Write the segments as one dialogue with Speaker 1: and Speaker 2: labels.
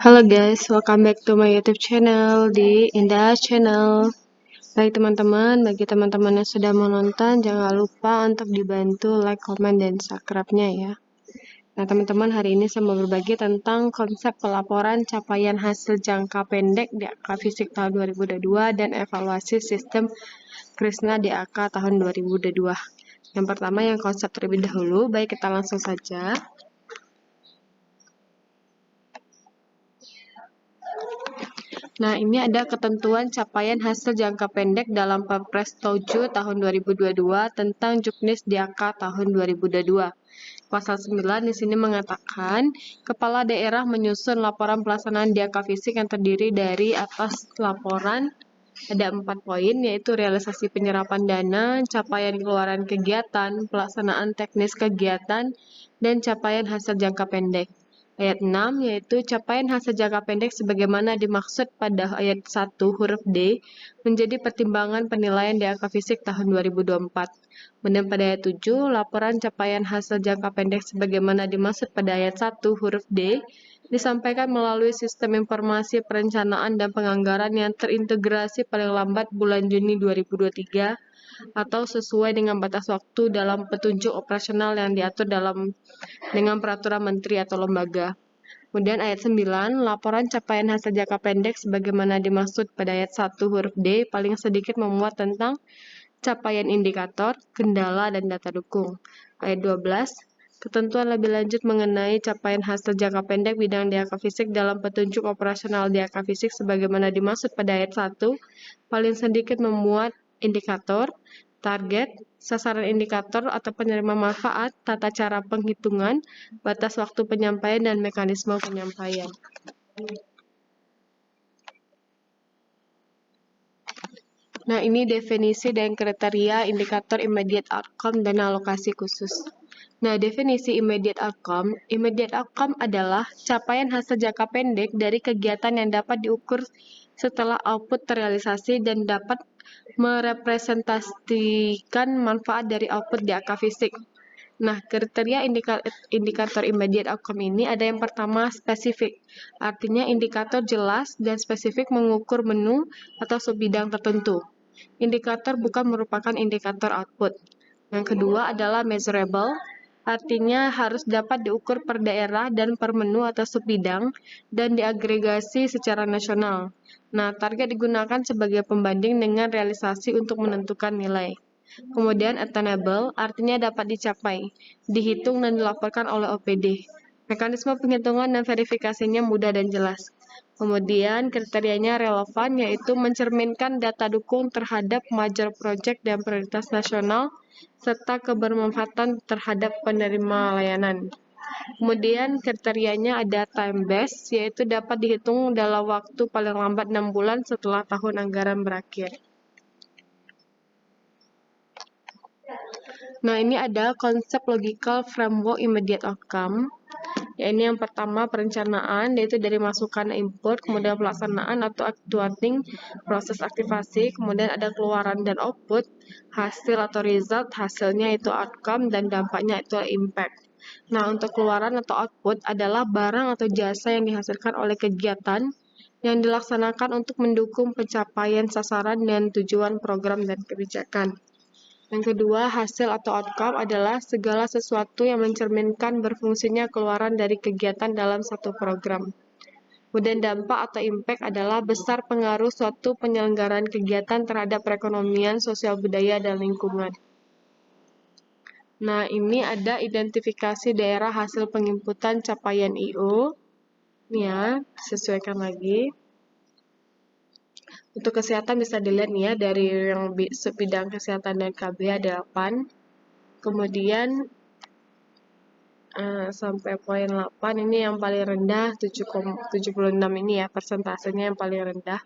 Speaker 1: Halo guys, welcome back to my YouTube channel di Indah Channel. Baik teman-teman, bagi teman-teman yang sudah menonton, jangan lupa untuk dibantu like, comment, dan subscribe-nya ya. Nah teman-teman, hari ini saya mau berbagi tentang konsep pelaporan capaian hasil jangka pendek DAK Fisik tahun 2022 dan evaluasi sistem Krisna DAK tahun 2022. Yang pertama yang konsep terlebih dahulu, baik kita langsung saja. Nah, ini ada ketentuan capaian hasil jangka pendek dalam Perpres 7 tahun 2022 tentang Juknis DAK tahun 2022. Pasal 9 di sini mengatakan, kepala daerah menyusun laporan pelaksanaan DAK fisik yang terdiri dari atas laporan ada 4 poin, yaitu realisasi penyerapan dana, capaian keluaran kegiatan, pelaksanaan teknis kegiatan, dan capaian hasil jangka pendek. Ayat 6 yaitu capaian hasil jangka pendek sebagaimana dimaksud pada ayat 1 huruf D menjadi pertimbangan penilaian DAK fisik tahun 2024. Kemudian pada ayat 7, laporan capaian hasil jangka pendek sebagaimana dimaksud pada ayat 1 huruf D disampaikan melalui sistem informasi perencanaan dan penganggaran yang terintegrasi paling lambat bulan Juni 2023 atau sesuai dengan batas waktu dalam petunjuk operasional yang diatur dengan peraturan menteri atau lembaga. Kemudian ayat 9, laporan capaian hasil jangka pendek sebagaimana dimaksud pada ayat 1 huruf D paling sedikit memuat tentang capaian indikator, kendala, dan data dukung. Ayat 12, ketentuan lebih lanjut mengenai capaian hasil jangka pendek bidang DAK fisik dalam petunjuk operasional DAK fisik sebagaimana dimaksud pada ayat 1 paling sedikit memuat indikator, target, sasaran indikator atau penerima manfaat, tata cara penghitungan, batas waktu penyampaian, dan mekanisme penyampaian. Nah, ini definisi dan kriteria indikator immediate outcome dan alokasi khusus. Nah, definisi immediate outcome adalah capaian hasil jangka pendek dari kegiatan yang dapat diukur setelah output terrealisasi dan dapat merepresentasikan manfaat dari output DAK fisik. Nah, kriteria indikator immediate outcome ini ada yang pertama spesifik, artinya indikator jelas dan spesifik mengukur menu atau subbidang tertentu. Indikator bukan merupakan indikator output. Yang kedua adalah measurable, artinya harus dapat diukur per daerah dan per menu atau subbidang dan diagregasi secara nasional. Nah, target digunakan sebagai pembanding dengan realisasi untuk menentukan nilai. Kemudian attainable, artinya dapat dicapai, dihitung dan dilaporkan oleh OPD. Mekanisme penghitungan dan verifikasinya mudah dan jelas. Kemudian kriterianya relevan, yaitu mencerminkan data dukung terhadap major project dan prioritas nasional, serta kebermanfaatan terhadap penerima layanan. Kemudian kriterianya ada time based, yaitu dapat dihitung dalam waktu paling lambat 6 bulan setelah tahun anggaran berakhir. Nah, ini ada konsep logical framework immediate outcome. Ya, ini yang pertama perencanaan, yaitu dari masukan input, kemudian pelaksanaan atau actuating, proses aktivasi, kemudian ada keluaran dan output, hasil atau result, hasilnya itu outcome, dan dampaknya itu impact. Nah, untuk keluaran atau output adalah barang atau jasa yang dihasilkan oleh kegiatan yang dilaksanakan untuk mendukung pencapaian sasaran dan tujuan program dan kebijakan. Yang kedua, hasil atau outcome adalah segala sesuatu yang mencerminkan berfungsinya keluaran dari kegiatan dalam satu program. Kemudian dampak atau impact adalah besar pengaruh suatu penyelenggaraan kegiatan terhadap perekonomian, sosial budaya, dan lingkungan. Nah, ini ada identifikasi daerah hasil penginputan capaian I.O. Ini ya, sesuaikan lagi. Untuk kesehatan bisa dilihat nih ya, dari yang bidang kesehatan dan KB ada 8. Kemudian sampai poin 8 ini yang paling rendah, 7,76 ini ya, persentasenya yang paling rendah.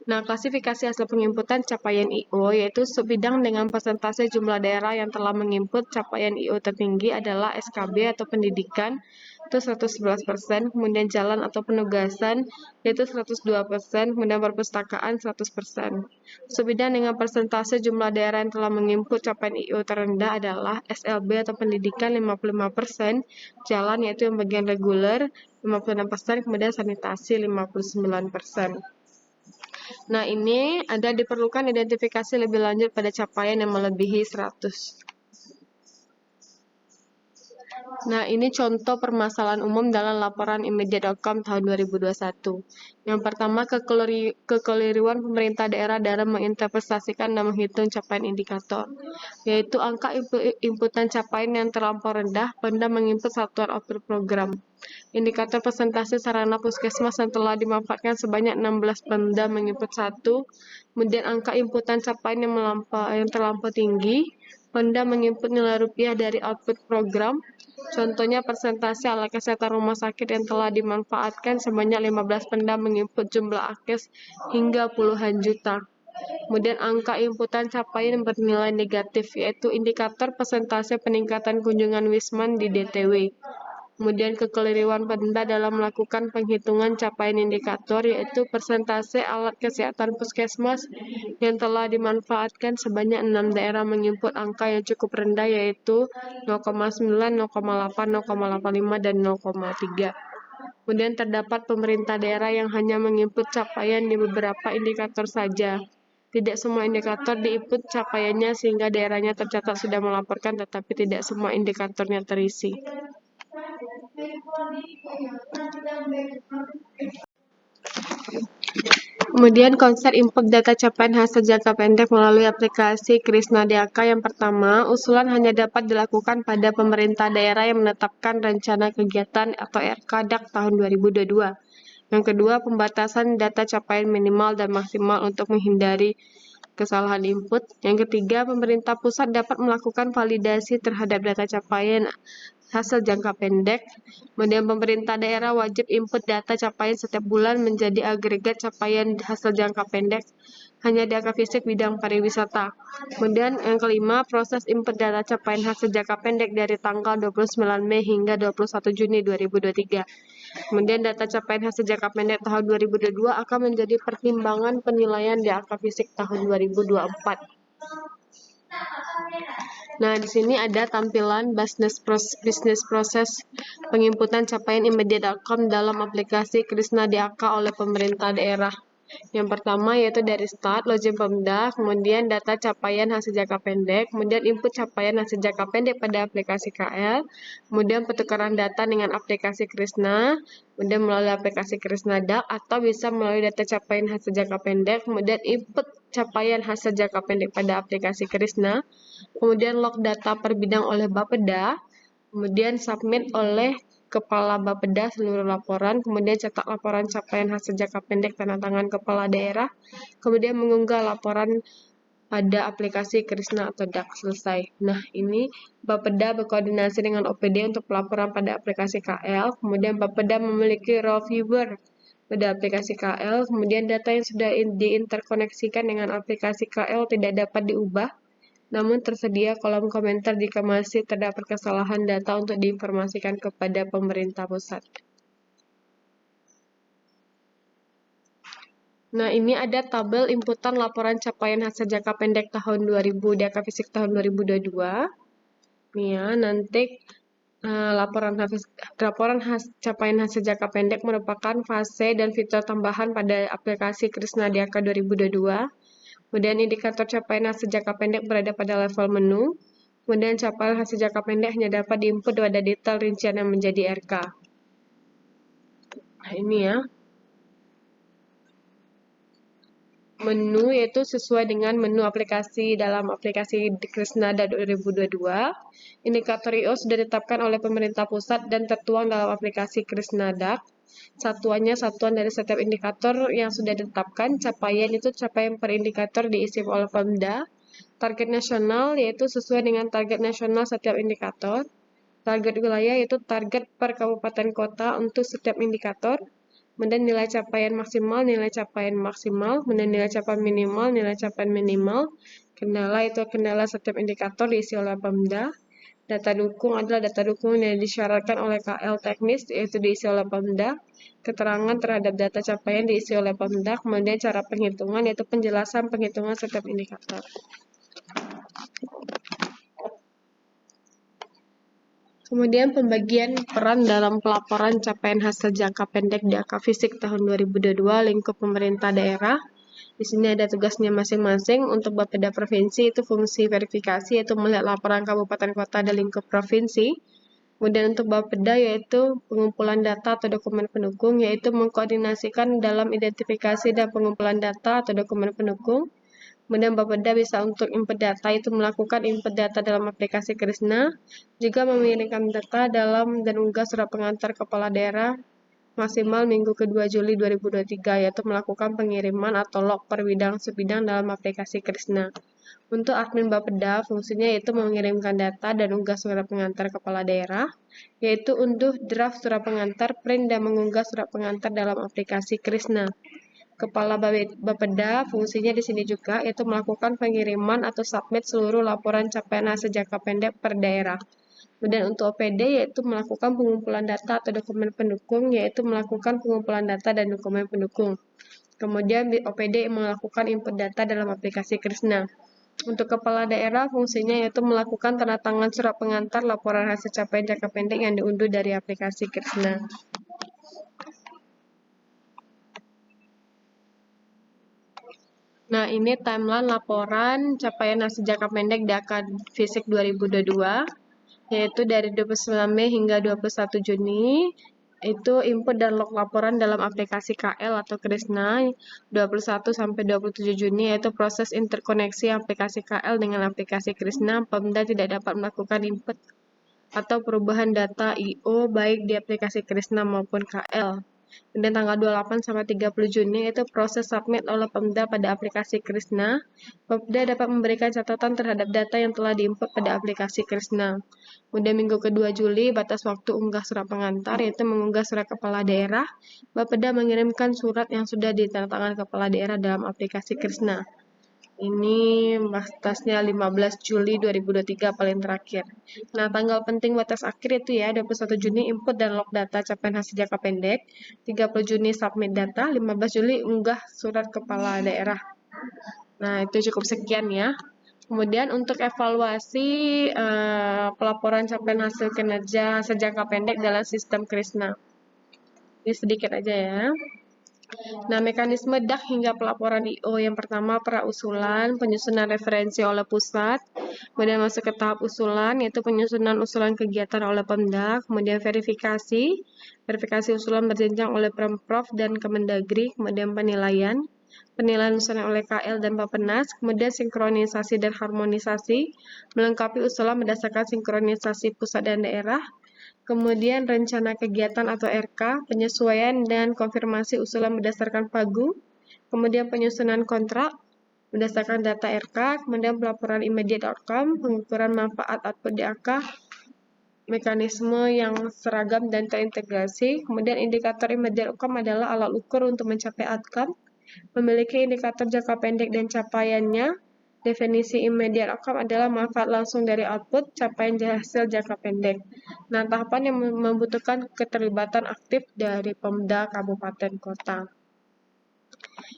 Speaker 1: Nah, klasifikasi hasil penginputan capaian I.O. yaitu subbidang dengan persentase jumlah daerah yang telah menginput capaian I.O. tertinggi adalah SKB atau pendidikan, itu 111%, kemudian jalan atau penugasan, yaitu 102%, kemudian perpustakaan 100%. Subbidang dengan persentase jumlah daerah yang telah menginput capaian I.O. terendah adalah SLB atau pendidikan 55%, jalan yaitu yang bagian reguler 56%, kemudian sanitasi 59%. Nah, ini ada diperlukan identifikasi lebih lanjut pada capaian yang melebihi 100. Nah, ini contoh permasalahan umum dalam laporan immediate outcome tahun 2021. Yang pertama, kekeliruan pemerintah daerah dalam menginterpretasikan dan menghitung capaian indikator, yaitu angka inputan capaian yang terlampau rendah pada menginput satuan output program. Indikator persentase sarana puskesmas yang telah dimanfaatkan sebanyak 16 Pemda menginput 1, kemudian angka inputan capaian yang terlampau tinggi, Pemda menginput nilai rupiah dari output program, contohnya persentase alat kesehatan rumah sakit yang telah dimanfaatkan sebanyak 15 Pemda menginput jumlah akes hingga puluhan juta. Kemudian angka inputan capaian bernilai negatif, yaitu indikator persentase peningkatan kunjungan Wisman di DTW. Kemudian kekeliruan Pemda dalam melakukan penghitungan capaian indikator, yaitu persentase alat kesehatan puskesmas yang telah dimanfaatkan sebanyak 6 daerah menginput angka yang cukup rendah, yaitu 0,9, 0,8, 0,85, dan 0,3. Kemudian terdapat pemerintah daerah yang hanya menginput capaian di beberapa indikator saja. Tidak semua indikator diinput capaiannya sehingga daerahnya tercatat sudah melaporkan, tetapi tidak semua indikatornya terisi. Kemudian konsep input data capaian hasil jangka pendek melalui aplikasi Krisna DAK. Yang pertama, usulan hanya dapat dilakukan pada pemerintah daerah yang menetapkan rencana kegiatan atau RKDAK tahun 2022. Yang kedua, pembatasan data capaian minimal dan maksimal untuk menghindari kesalahan input. Yang ketiga, pemerintah pusat dapat melakukan validasi terhadap data capaian hasil jangka pendek. Kemudian pemerintah daerah wajib input data capaian setiap bulan menjadi agregat capaian hasil jangka pendek hanya di angka fisik bidang pariwisata. Kemudian yang kelima, proses input data capaian hasil jangka pendek dari tanggal 29 Mei hingga 21 Juni 2023. Kemudian data capaian hasil jangka pendek tahun 2022 akan menjadi pertimbangan penilaian di angka fisik tahun 2024. Nah, di sini ada tampilan business process penginputan capaian immediate outcome dalam aplikasi Krisna DAK oleh pemerintah daerah. Yang pertama yaitu dari start, login Pemda, kemudian data capaian hasil jangka pendek, kemudian input capaian hasil jangka pendek pada aplikasi KL, kemudian pertukaran data dengan aplikasi Krisna, kemudian melalui aplikasi Krisna DAK, atau bisa melalui data capaian hasil jangka pendek, kemudian input capaian hasil jangka pendek pada aplikasi Krisna, kemudian log data per bidang oleh Bapeda, kemudian submit oleh Kepala Bapeda seluruh laporan, kemudian cetak laporan capaian hasil jangka pendek tanda tangan Kepala Daerah, kemudian mengunggah laporan pada aplikasi Krisna atau DAK selesai. Nah, ini Bapeda berkoordinasi dengan OPD untuk pelaporan pada aplikasi KL, kemudian Bapeda memiliki role viewer pada aplikasi KL, kemudian data yang sudah diinterkoneksikan dengan aplikasi KL tidak dapat diubah, namun tersedia kolom komentar jika masih terdapat kesalahan data untuk diinformasikan kepada pemerintah pusat. Nah, ini ada tabel inputan laporan capaian hasil jangka pendek tahun 2000 di angka fisik tahun 2022. Nih ya, nanti laporan capaian hasil jangka pendek merupakan fase dan fitur tambahan pada aplikasi Krisna DAK 2022. Kemudian indikator capaian hasil jangka pendek berada pada level menu. Kemudian capaian hasil jangka pendek hanya dapat diinput pada detail rincian yang menjadi RK. Nah, ini ya. Menu yaitu sesuai dengan menu aplikasi dalam aplikasi Krisnada 2022. Indikator I.O. sudah ditetapkan oleh pemerintah pusat dan tertuang dalam aplikasi Krisnada. Satuannya satuan dari setiap indikator yang sudah ditetapkan. Capaian itu capaian per indikator diisi oleh Pemda. Target nasional yaitu sesuai dengan target nasional setiap indikator. Target wilayah yaitu target per kabupaten kota untuk setiap indikator. kemudian nilai capaian maksimal, kemudian nilai capaian minimal, kendala itu kendala setiap indikator diisi oleh Pemda. Data dukung adalah data dukung yang disyaratkan oleh KL teknis, yaitu diisi oleh Pemda. Keterangan terhadap data capaian diisi oleh Pemda, kemudian cara penghitungan, yaitu penjelasan penghitungan setiap indikator. Kemudian pembagian peran dalam pelaporan capaian hasil jangka pendek di AK Fisik tahun 2022 lingkup pemerintah daerah. Di sini ada tugasnya masing-masing. Untuk Bapeda Provinsi itu fungsi verifikasi, yaitu melihat laporan kabupaten kota dan lingkup provinsi. Kemudian untuk Bapeda yaitu pengumpulan data atau dokumen pendukung, yaitu mengkoordinasikan dalam identifikasi dan pengumpulan data atau dokumen pendukung. Kemudian Bapeda bisa untuk input data, itu melakukan input data dalam aplikasi Krisna, juga mengirimkan data dalam dan unggah surat pengantar kepala daerah maksimal minggu ke-2 Juli 2023, yaitu melakukan pengiriman atau log per bidang sebidang dalam aplikasi Krisna. Untuk admin Bapeda, fungsinya yaitu mengirimkan data dan unggah surat pengantar kepala daerah, yaitu unduh draft surat pengantar, print, dan mengunggah surat pengantar dalam aplikasi Krisna. Kepala Bapeda fungsinya di sini juga yaitu melakukan pengiriman atau submit seluruh laporan capaian hasil jangka pendek per daerah. Kemudian untuk OPD yaitu melakukan pengumpulan data atau dokumen pendukung, yaitu melakukan pengumpulan data dan dokumen pendukung. Kemudian OPD melakukan input data dalam aplikasi Krisna. Untuk kepala daerah fungsinya yaitu melakukan tanda tangan surat pengantar laporan hasil capaian jangka pendek yang diunduh dari aplikasi Krisna. Nah, ini timeline laporan capaian hasil jangka pendek di AK Fisik 2022, yaitu dari 29 Mei hingga 21 Juni. Itu input dan log laporan dalam aplikasi KL atau Krisna. 21 sampai 27 Juni yaitu proses interkoneksi aplikasi KL dengan aplikasi Krisna. Pemda tidak dapat melakukan input atau perubahan data I/O baik di aplikasi Krisna maupun KL. Kemudian tanggal 28 sampai 30 Juni itu proses submit oleh Pemda pada aplikasi Krisna. Pemda dapat memberikan catatan terhadap data yang telah diinput pada aplikasi Krisna. Kemudian minggu ke-2 Juli, batas waktu unggah surat pengantar, yaitu mengunggah surat kepala daerah. Bapeda mengirimkan surat yang sudah ditandatangan kepala daerah dalam aplikasi Krisna. Ini batasnya 15 Juli 2023 paling terakhir. Nah, tanggal penting batas akhir itu ya, 21 Juni input dan log data capaian hasil jangka pendek, 30 Juni submit data, 15 Juli unggah surat kepala daerah. Nah, itu cukup sekian ya. Kemudian untuk evaluasi pelaporan capaian hasil kinerja hasil jangka pendek dalam sistem Krisna. Ini sedikit aja ya. Nah, mekanisme DAK hingga pelaporan I/O yang pertama pra-usulan, penyusunan referensi oleh pusat, kemudian masuk ke tahap usulan, yaitu penyusunan usulan kegiatan oleh Pemda, kemudian verifikasi usulan berjenjang oleh Pemprov dan Kemendagri, kemudian penilaian usulan oleh KL dan Bappenas, kemudian sinkronisasi dan harmonisasi, melengkapi usulan berdasarkan sinkronisasi pusat dan daerah, kemudian rencana kegiatan atau RK, penyesuaian dan konfirmasi usulan berdasarkan PAGU, kemudian penyusunan kontrak berdasarkan data RK, kemudian pelaporan immediate outcome, pengukuran manfaat output DAK, mekanisme yang seragam dan terintegrasi, kemudian indikator immediate outcome adalah alat ukur untuk mencapai outcome, memiliki indikator jangka pendek dan capaiannya. Definisi immediate outcome adalah manfaat langsung dari output capaian hasil jangka pendek. Nah, tahapan yang membutuhkan keterlibatan aktif dari Pemda kabupaten kota.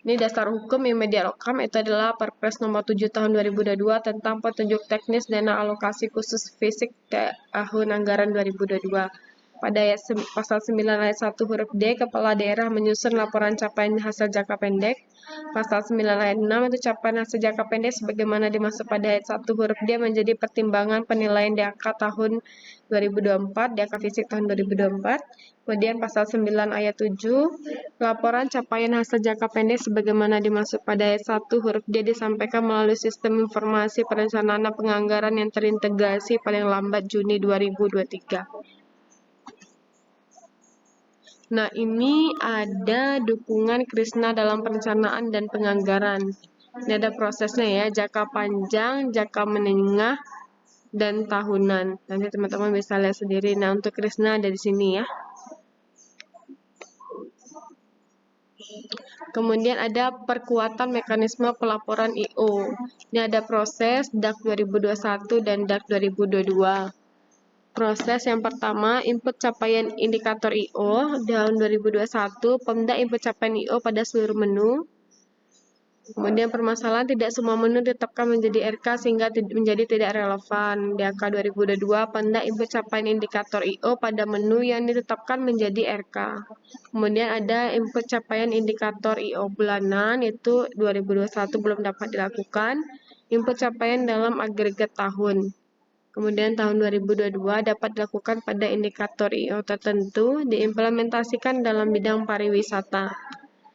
Speaker 1: Ini dasar hukum immediate outcome itu adalah Perpres nomor 7 tahun 2022 tentang petunjuk teknis dana alokasi khusus fisik tahun anggaran 2022. Pada pasal 9 ayat 1 huruf D, Kepala Daerah menyusun laporan capaian hasil jangka pendek. Pasal 9 ayat 6 itu capaian hasil jangka pendek sebagaimana dimaksud pada ayat 1 huruf D menjadi pertimbangan penilaian DAK tahun 2024, DAK Fisik tahun 2024. Kemudian pasal 9 ayat 7, laporan capaian hasil jangka pendek sebagaimana dimaksud pada ayat 1 huruf D disampaikan melalui sistem informasi perencanaan penganggaran yang terintegrasi paling lambat Juni 2023. Nah, ini ada dukungan Krisna dalam perencanaan dan penganggaran. Ini ada prosesnya ya, jangka panjang, jangka menengah, dan tahunan. Nanti teman-teman bisa lihat sendiri. Nah, untuk Krisna ada di sini ya. Kemudian ada perkuatan mekanisme pelaporan I/O. Ini ada proses DAK 2021 dan DAK 2022. Proses yang pertama, input capaian indikator I/O. Tahun 2021, Pemda input capaian I/O pada seluruh menu. Kemudian permasalahan tidak semua menu ditetapkan menjadi RK sehingga menjadi tidak relevan. Di angka 2022, Pemda input capaian indikator I/O pada menu yang ditetapkan menjadi RK. Kemudian ada input capaian indikator I/O bulanan, itu 2021 belum dapat dilakukan. Input capaian dalam agregat tahun. Kemudian tahun 2022 dapat dilakukan pada indikator I/O tertentu, diimplementasikan dalam bidang pariwisata.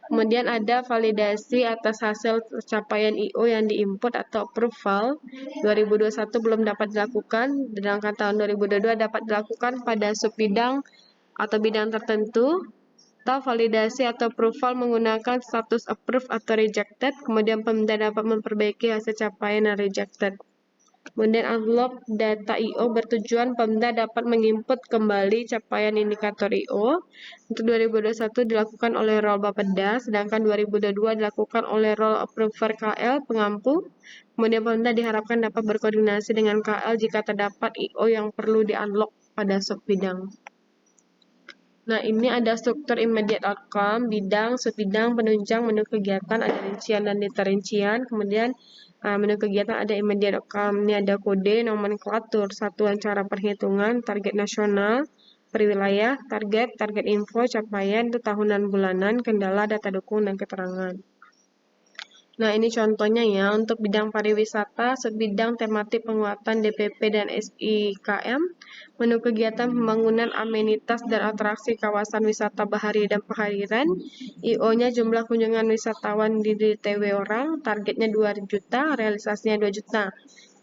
Speaker 1: Kemudian ada validasi atas hasil capaian I/O yang diinput atau approval. 2021 belum dapat dilakukan, sedangkan tahun 2022 dapat dilakukan pada subbidang atau bidang tertentu. Atau validasi atau approval menggunakan status approved atau rejected, kemudian Pemda dapat memperbaiki hasil capaian yang rejected. Kemudian unlock data I/O bertujuan Pemda dapat menginput kembali capaian indikator I/O. Untuk 2021 dilakukan oleh role Bapeda, sedangkan 2022 dilakukan oleh role approver KL pengampu. Kemudian Pemda diharapkan dapat berkoordinasi dengan KL jika terdapat I/O yang perlu di-unlock pada subbidang. Nah, ini ada struktur immediate outcome, bidang, subbidang, penunjang, menu kegiatan, ada rincian dan data rincian. Kemudian menu kegiatan ada immediate outcome, ini ada kode, nomenklatur, satuan cara perhitungan, target nasional, perwilayah, target info, capaian, itu tahunan bulanan, kendala, data dukung, dan keterangan. Nah, ini contohnya ya, untuk bidang pariwisata, subbidang tematik penguatan DPP dan SIKM, menu kegiatan pembangunan amenitas dan atraksi kawasan wisata bahari dan pahariran, I/O-nya jumlah kunjungan wisatawan di DTW orang, targetnya 2 juta, realisasinya 2 juta.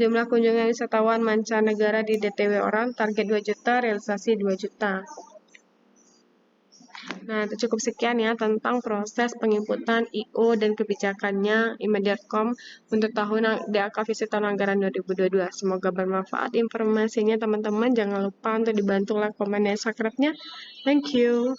Speaker 1: Jumlah kunjungan wisatawan mancanegara di DTW orang, target 2 juta, realisasi 2 juta. Nah, cukup sekian ya tentang proses penginputan I/O dan kebijakannya immediate.com untuk tahun DAK Visit Tahun Anggaran 2022. Semoga bermanfaat informasinya teman-teman. Jangan lupa untuk dibantu like, komen, dan subscribe-nya. Thank you.